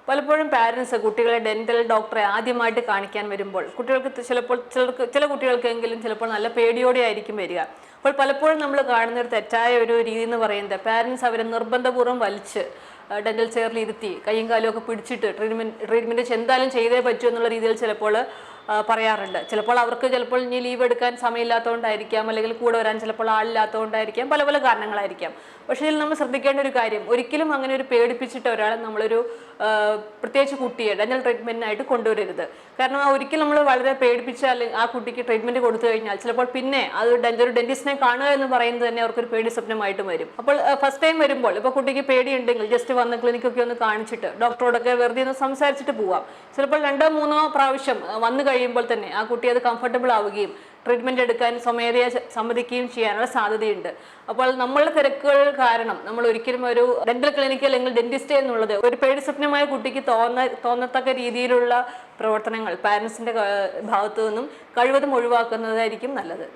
പലപ്പോഴും പാരൻസ് കുട്ടികളെ ഡെന്റൽ ഡോക്ടറെ ആദ്യമായിട്ട് കാണിക്കാൻ വരുമ്പോൾ കുട്ടികൾക്ക് ചില കുട്ടികൾക്കെങ്കിലും ചിലപ്പോൾ നല്ല പേടിയോടെ ആയിരിക്കും വരിക. അപ്പോൾ പലപ്പോഴും നമ്മൾ കാണുന്ന ഒരു തെറ്റായ ഒരു രീതി എന്ന് പറയുന്നത് പാരൻസ് അവരെ നിർബന്ധപൂർവ്വം വലിച്ച് ഡെന്റൽ ചെയറിൽ ഇരുത്തി കൈയും കാലും ഒക്കെ പിടിച്ചിട്ട് ട്രീറ്റ്മെന്റ് എന്തായാലും ചെയ്തേ പറ്റൂ എന്നുള്ള രീതിയിൽ ചിലപ്പോൾ പറയാറുണ്ട്. ചിലപ്പോൾ അവർക്ക് ഇനി ലീവ് എടുക്കാൻ സമയമില്ലാത്തതുകൊണ്ടായിരിക്കാം, അല്ലെങ്കിൽ കൂടെ വരാൻ ചിലപ്പോൾ ആളില്ലാത്തതുകൊണ്ടായിരിക്കാം, പല പല കാരണങ്ങളായിരിക്കാം. പക്ഷേ ഇതിൽ നമ്മൾ ശ്രദ്ധിക്കേണ്ട ഒരു കാര്യം, ഒരിക്കലും അങ്ങനെ ഒരു പേടിപ്പിച്ചിട്ട് ഒരാളെ നമ്മളൊരു പ്രത്യേകിച്ച് കുട്ടിയെ ഡെന്റൽ ട്രീറ്റ്മെന്റിനായിട്ട് കൊണ്ടുവരരുത്. കാരണം ഒരിക്കലും നമ്മൾ വളരെ പേടിപ്പിച്ചാൽ ആ കുട്ടിക്ക് ട്രീറ്റ്മെന്റ് കൊടുത്തു കഴിഞ്ഞാൽ ചിലപ്പോൾ പിന്നെ അത് ഒരു ഡെന്റിസ്റ്റിനെ കാണുക എന്ന് പറയുന്നത് തന്നെ അവർക്കൊരു പേടി സ്വപ്നമായിട്ടും വരും. അപ്പോൾ ഫസ്റ്റ് ടൈം വരുമ്പോൾ ഇപ്പോൾ കുട്ടിക്ക് പേടിയുണ്ടെങ്കിൽ ജസ്റ്റ് വന്ന് ക്ലിനിക്കൊക്കെ ഒന്ന് കാണിച്ചിട്ട് ഡോക്ടറോടൊക്കെ വെറുതെ ഒന്ന് സംസാരിച്ചിട്ട് പോവാം. ചിലപ്പോൾ 2-3 പ്രാവശ്യം വന്നു കഴിയുമ്പോൾ തന്നെ ആ കുട്ടി അത് കംഫർട്ടബിൾ ആവുകയും ട്രീറ്റ്മെന്റ് എടുക്കാൻ സ്വമേധയാ സമ്മതിക്കുകയും ചെയ്യാനുള്ള സാധ്യതയുണ്ട്. അപ്പോൾ നമ്മളുടെ തിരക്കുകൾ കാരണം നമ്മൾ ഒരിക്കലും ഒരു ഡെന്റൽ ക്ലിനിക്ക് അല്ലെങ്കിൽ ഡെന്റിസ്റ്റ് എന്നുള്ളത് ഒരു പേടി സ്വപ്നമായ കുട്ടിക്ക് തോന്നത്തക്ക രീതിയിലുള്ള പ്രവർത്തനങ്ങൾ പാരന്റ്സിന്റെ ഭാഗത്തു നിന്നും കഴിവതും ഒഴിവാക്കുന്നതായിരിക്കും നല്ലത്.